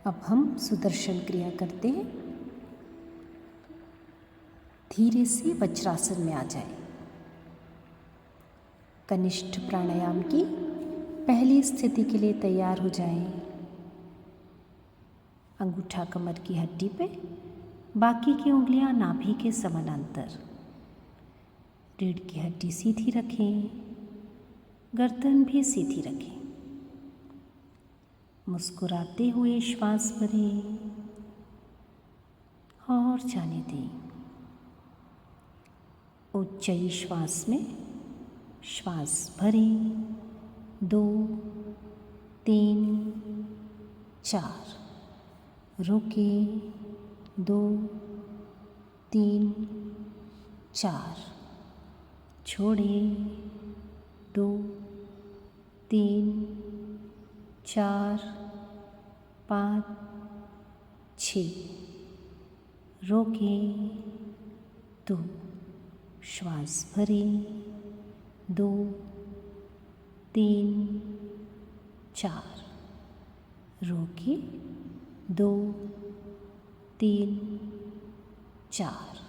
अब हम सुदर्शन क्रिया करते हैं। धीरे से वज्रासन में आ जाए। कनिष्ठ प्राणायाम की पहली स्थिति के लिए तैयार हो जाएं। अंगूठा कमर की हड्डी पे, बाकी की उंगलियां नाभि के समानांतर। रीढ़ की हड्डी सीधी रखें, गर्दन भी सीधी रखें। मुस्कुराते हुए श्वास भरें और जाने दें। उच्चई श्वास में श्वास भरें, 2, 3, 4, रोकें, 2, 3, 4, छोड़ें, 2, 3, 4, 5, 6, रोकें, 2, श्वास भरें, 2, 3, 4, रोकें, 2, 3, 4,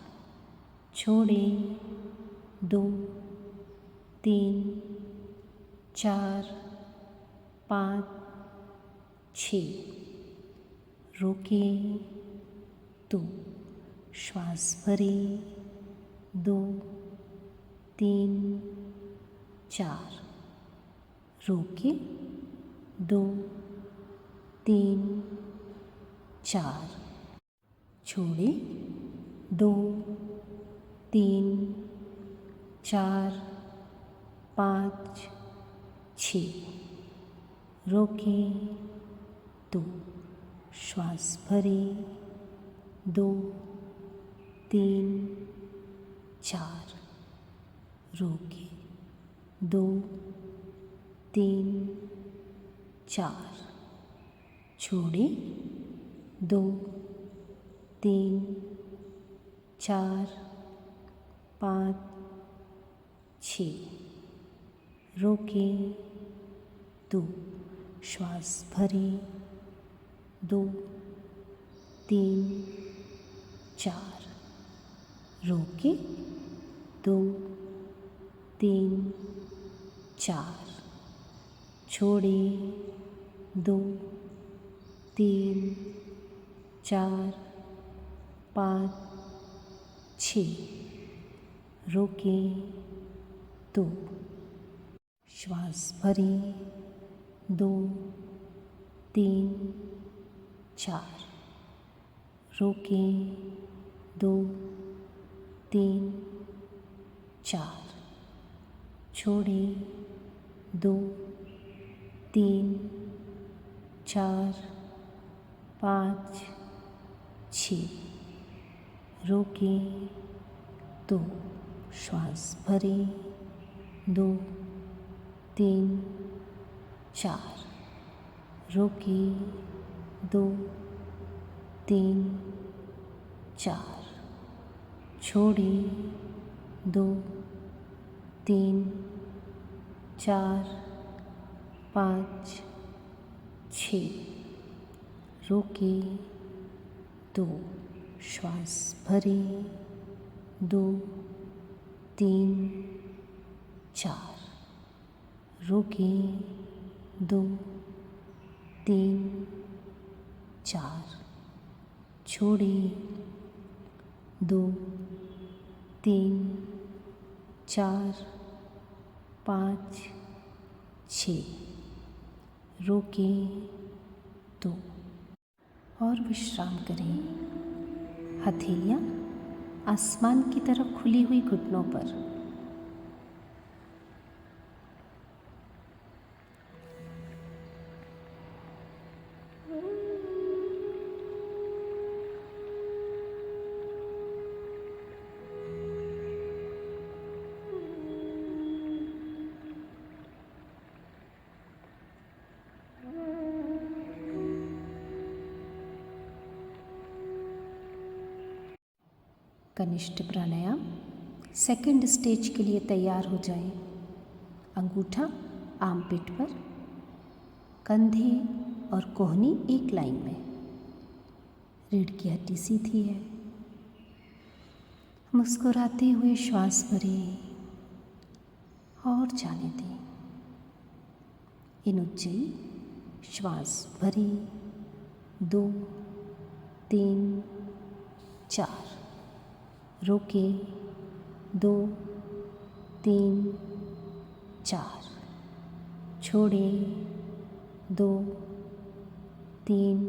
छोड़ें, 2, 3, 4, 5, 6, रोकें, 2, श्वास भरें, 2, 3, 4, रोकें, 2, 3, 4, छोड़ें, 2, 3, 4, 5, 6, रोकें, 2, श्वास भरें, 2, 3, 4, रोकें, 2, 3, 4, छोड़ें, 2, 3, 4, 5, 6, रोकें, 2, श्वास भरें, 2, 3, 4, रोकें, 2, 3, 4, छोड़ें, 2, 3, 4, 5, 6, रोकें, 2, श्वास भरें, 2, 3, 4, रोकें, 2, 3, 4, छोड़ें, 2, 3, 4, 5, 6, रोकें, 2, श्वास भरें, 2, 3, 4, रोकें, 2, 3, 4, छोड़ें, 2, 3, 4, 5, 6, रोकें, 2, श्वास भरें, 2, 3, 4, रोकें, 2, 3, 4, छोड़ें, 2, 3, 4, 5, 6, रोकें, 2 और विश्राम करें। हथेलियाँ आसमान की तरफ खुली हुई घुटनों पर। कनिष्ठ प्राणायाम सेकंड स्टेज के लिए तैयार हो जाएं। अंगूठा आर्मपिट पर, कंधे और कोहनी एक लाइन में। रीढ़ की हड्डी सीधी है। मुस्कुराते हुए श्वास भरें और जाने दें। इन उज्जयी श्वास भरें, 2, 3, 4। रोकें, 2, 3, 4। छोड़ें, 2, 3,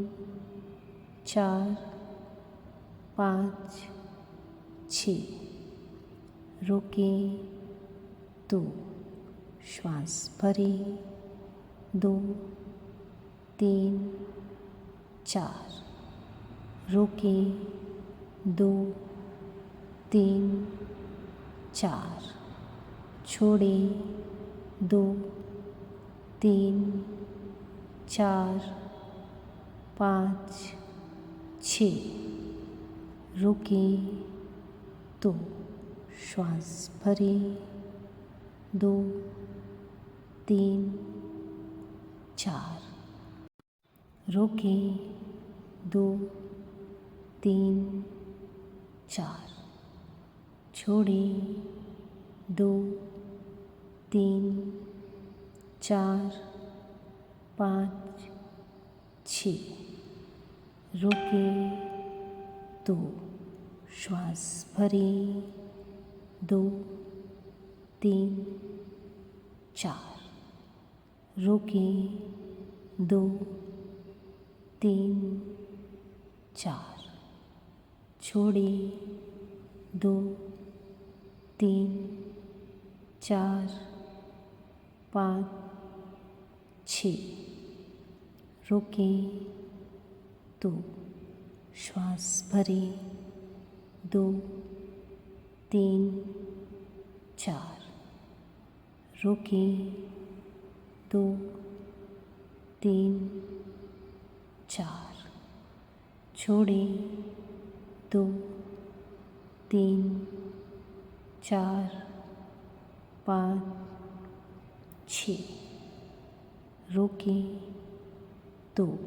4, 5, 6। रोकें, 2। श्वास भरें, 2, 3, 4। रोकें, 2, 3, 4। छोड़ें, 2, 3, 4, 5, 6। रोकें, 2। श्वास भरें, 2, 3, 4। रोकें, 2, 3, 4। छोड़ें, 2, 3, 4, 5, 6। रोकें, 2। श्वास भरें, 2, 3, 4। रोकें, 2, 3, 4। छोड़ें, 2, 3, 4, 5, 6। रोकें, 2। श्वास भरें, 2, 3, 4। रोकें, 2, 3, 4। छोड़ें, 2, 3, 4, 5, 6। रोकें, 2।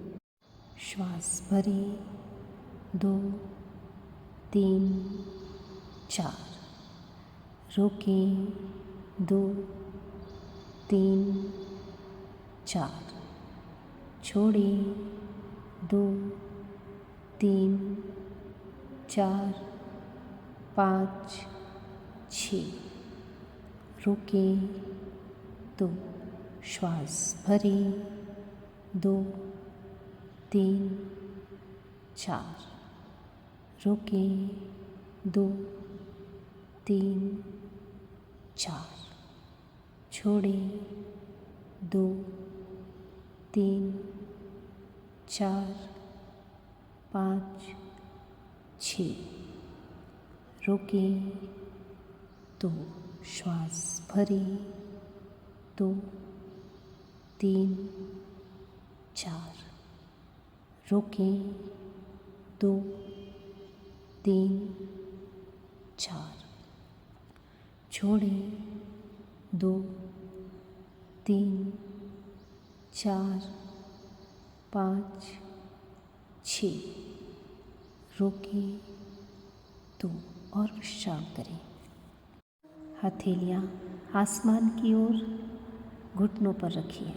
श्वास भरें, 2, 3, 4। रोकें, 2, 3, 4। छोड़ें, 2, 3, 4, 5, 6। रोकें, 2। श्वास भरें, 2, 3, 4। रोकें, 2, 3, 4। छोड़ें, 2, 3, 4, 5, 6। रोकें, 2। श्वास भरें, 2, 3, 4। रोकें, 2, 3, 4। छोड़ें, 2, 3, 4, 5, 6। रोकें, 2 और विश्राम करें। हथेलियाँ आसमान की ओर घुटनों पर रखिए।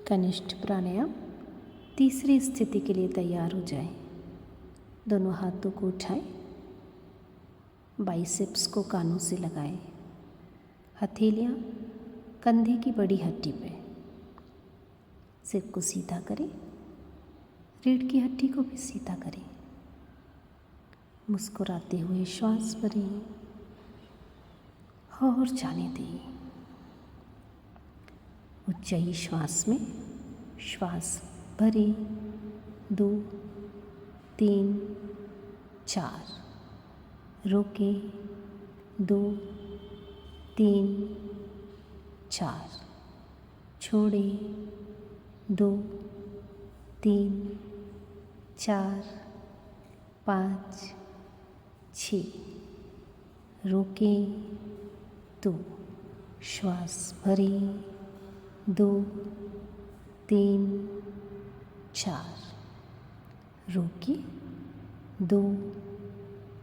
कनिष्ठ प्राणायाम। तीसरी स्थिति के लिए तैयार हो जाएं। दोनों हाथों को उठाएं, बाइसेप्स को कानों से लगाएं, हथेलियाँ कंधे की बड़ी हड्डी पे, सिर को सीधा करें, रीढ़ की हड्डी को भी सीधा करें। मुस्कुराते हुए श्वास भरें और जाने दें। ऊंचाई श्वास में श्वास भरें, 2 3 4, रोकें, 2 3 4, छोड़ें, 2 3 4 5 6, रोकें, 2, श्वास भरें, 2 3 4, रोकें, 2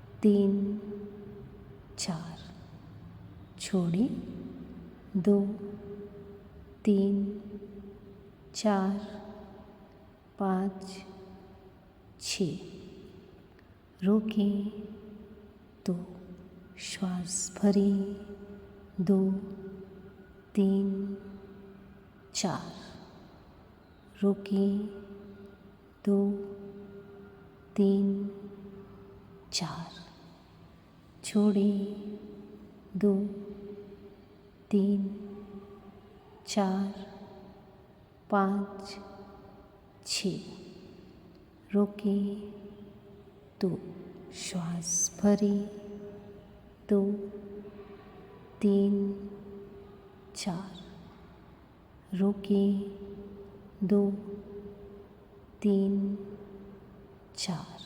3 4, छोड़ें, 2 3 4 5 6, रोकें, 2, श्वास भरें, 2 3 4, रोकें, 2 3 4, छोड़ें, 2 3 4 5 6, रोकें, 2, श्वास भरें, 2 3 4, रोकें, 2 3 4,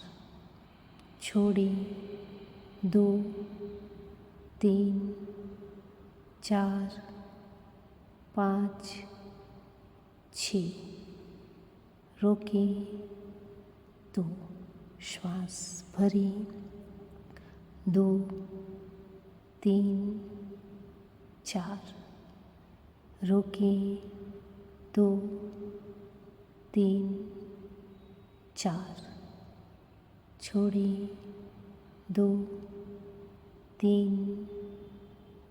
छोड़ें, 2 3 4 5 6, रोकें, 2, श्वास भरें, 2 3 4, रोकें, 2 3 4, छोड़ें, 2 3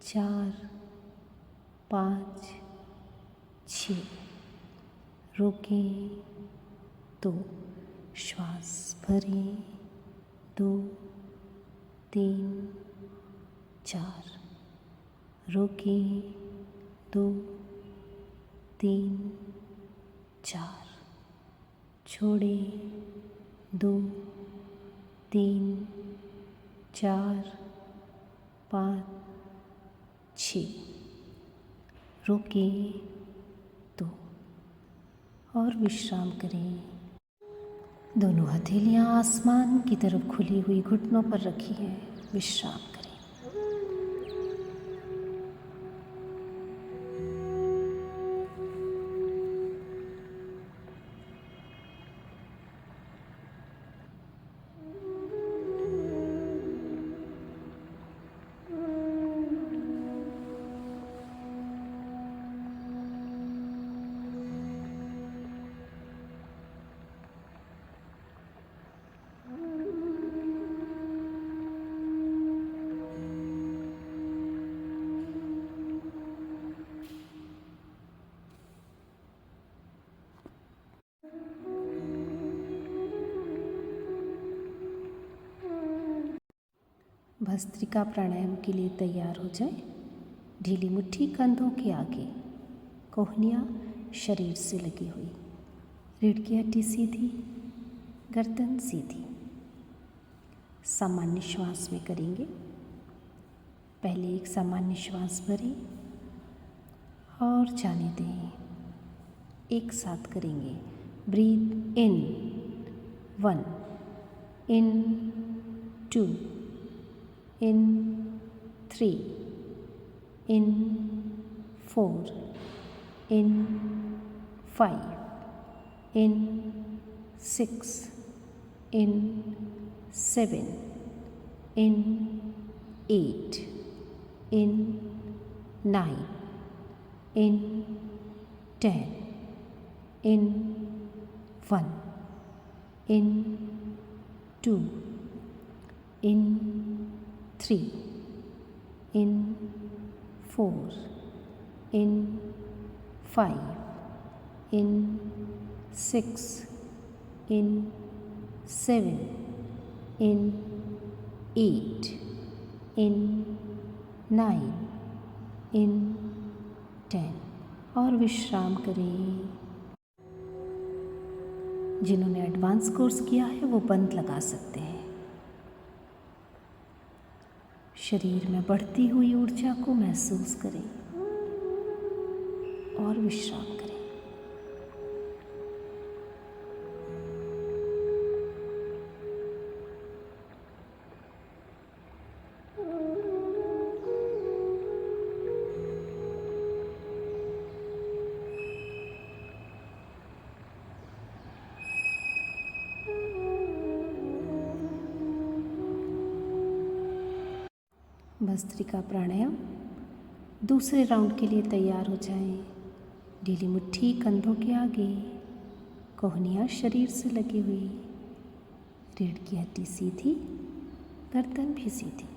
4 5 6, रोकें, 2, श्वास भरें, 2 3 4, रोकें, 2 3 4, छोड़ें, 2 3 4 5 6, रोकें, 2 और विश्राम करें। दोनों हथेलियां आसमान की तरफ खुली हुई घुटनों पर रखी हैं। विश्राम करें। भस्त्रिका प्राणायाम के लिए तैयार हो जाए। ढीली मुट्ठी कंधों के आगे, कोहनियाँ शरीर से लगी हुई, रीढ़ की हड्डी सीधी, गर्दन सीधी। सामान्य श्वास में करेंगे। पहले एक सामान्य श्वास भरें और जाने दें। एक साथ करेंगे। Breathe in 1, in 2, in 3, in 4, in 5, in 6, in 7, in 8, in 9, in 10, in 1, in 2, in 3, in 4, in 5, in 6 in 7 in 8 in 9 in 10 और विश्राम करें। जिन्होंने एडवांस कोर्स किया है वो बंद लगा सकते हैं। शरीर में बढ़ती हुई ऊर्जा को महसूस करें और विश्राम करें। भस्त्रिका प्राणायाम। दूसरे राउंड के लिए तैयार हो जाएं। ढीली मुट्ठी कंधों के आगे, कोहनियाँ शरीर से लगी हुई, रीढ़ की हड्डी सीधी, गर्दन भी सीधी।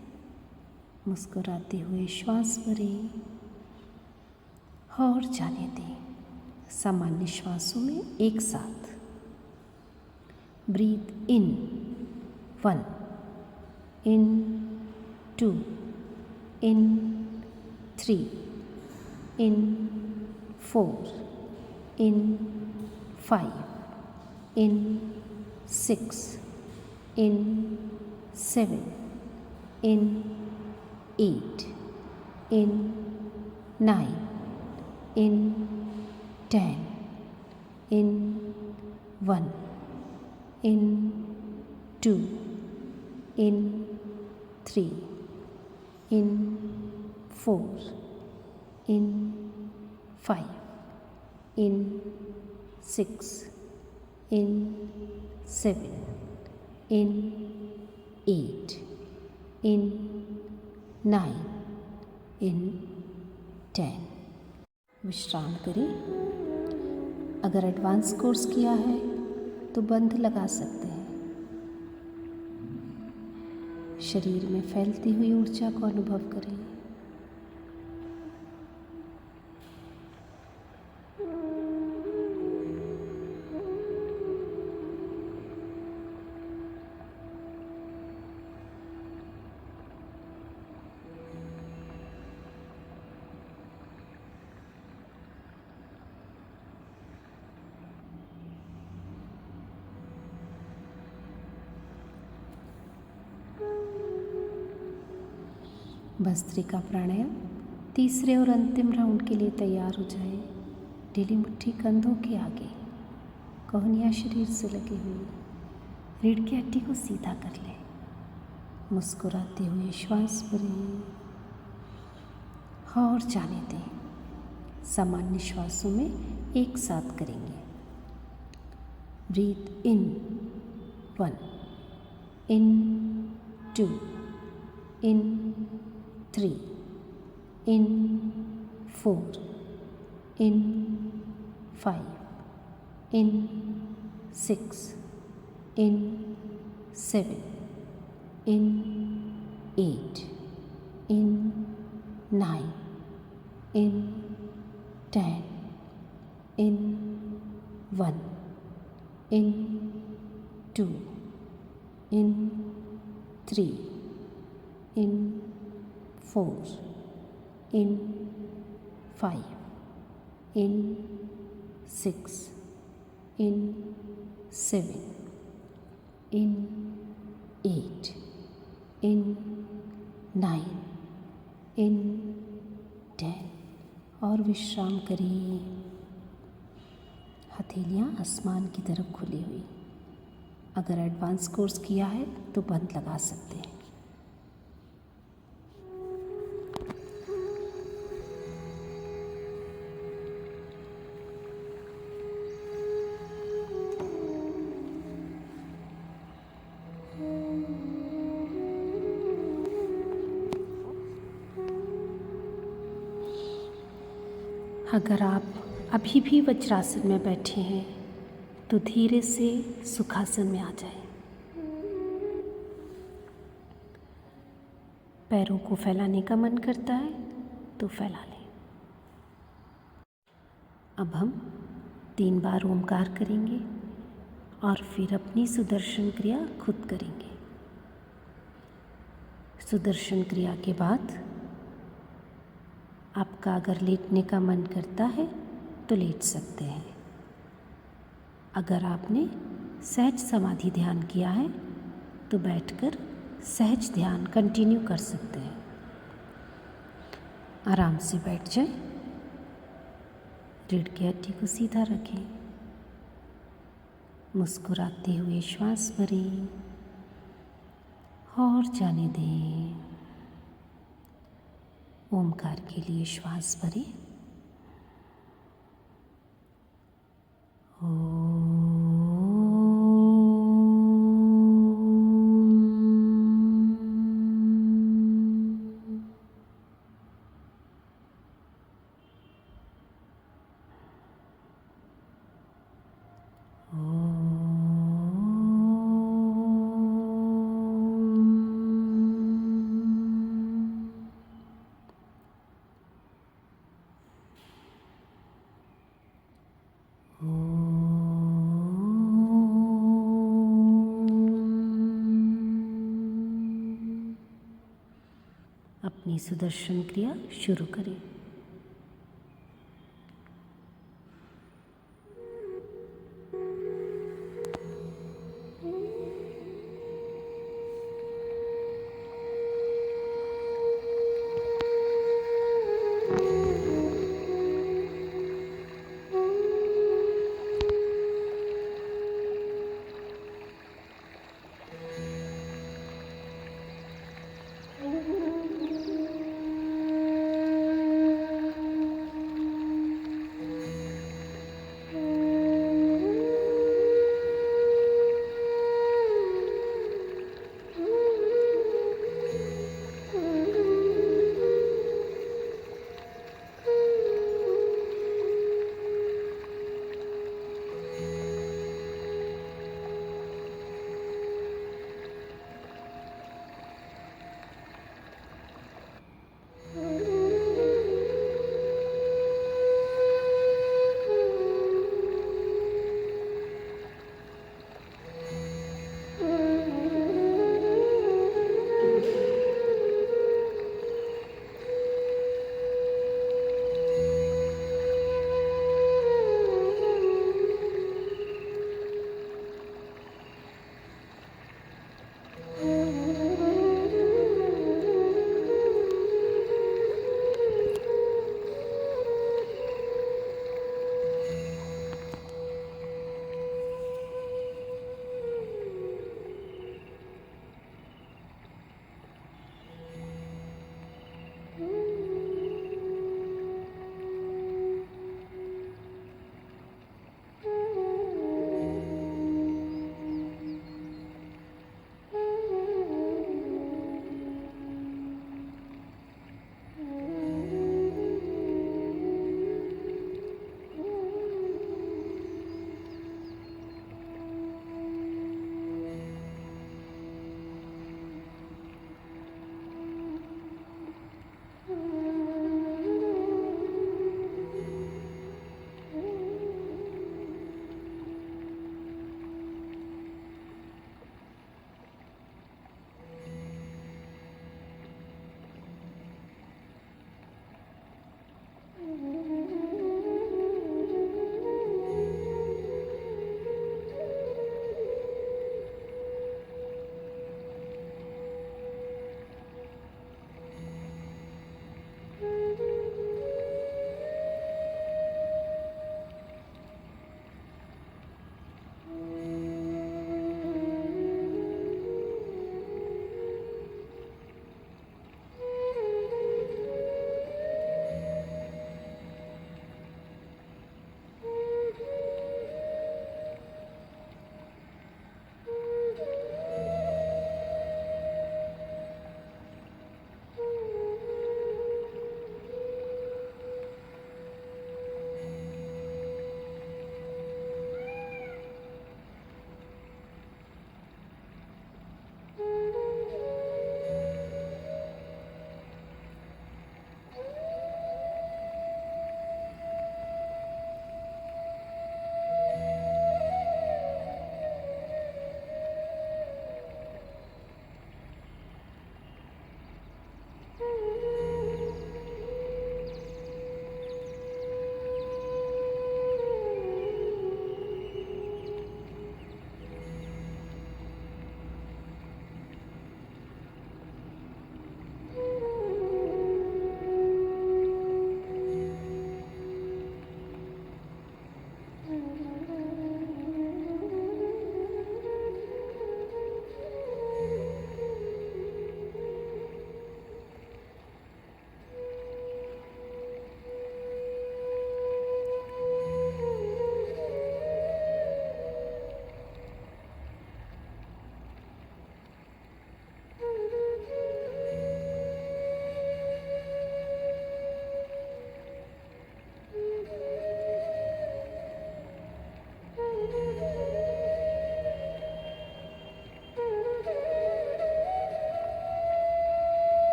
मुस्कुराते हुए श्वास भरें और जाने दें। सामान्य श्वासों में एक साथ। Breathe in 1, in 2, in 3, in 4, in 5, in 6, in 7, in 8, in 9, in 10, in 1, in 2, in 3, in 4, in 5, in 6, in 7, in 8, in 9, in 10। विश्राम करें। अगर एडवांस कोर्स किया है तो बंद लगा सकते हैं। शरीर में फैलती हुई ऊर्जा को अनुभव करें। भस्त्रिका प्राणायाम। तीसरे और अंतिम राउंड के लिए तैयार हो जाए। ढीली मुट्ठी कंधों के आगे, कोहनियाँ शरीर से लगी हुई, रीढ़ की हड्डी को सीधा कर लें। मुस्कुराते हुए श्वास भरें और जाने दें। सामान्य श्वासों में एक साथ करेंगे। Breathe in 1, in 2, in 3, in 4, in 5, in 6, in 7, in 8, in 9, in 10, in 1, in 2, in 3, in 4, in 5, in 6, in 7, in 8, in 9, in 10 और विश्राम करिए। हथेलियाँ आसमान की तरफ खुली हुई। अगर एडवांस कोर्स किया है तो बंद लगा सकते हैं। अगर आप अभी भी वज्रासन में बैठे हैं तो धीरे से सुखासन में आ जाएं। पैरों को फैलाने का मन करता है तो फैला लें। अब हम 3 बार ओमकार करेंगे और फिर अपनी सुदर्शन क्रिया खुद करेंगे। सुदर्शन क्रिया के बाद आपका अगर लेटने का मन करता है तो लेट सकते हैं। अगर आपने सहज समाधि ध्यान किया है तो बैठकर सहज ध्यान कंटिन्यू कर सकते हैं। आराम से बैठ जाएं, रीढ़ की हड्डी को सीधा रखें, मुस्कुराते हुए श्वास भरें और जाने दें। ओमकार के लिए श्वास भरें। अपनी सुदर्शन क्रिया शुरू करें।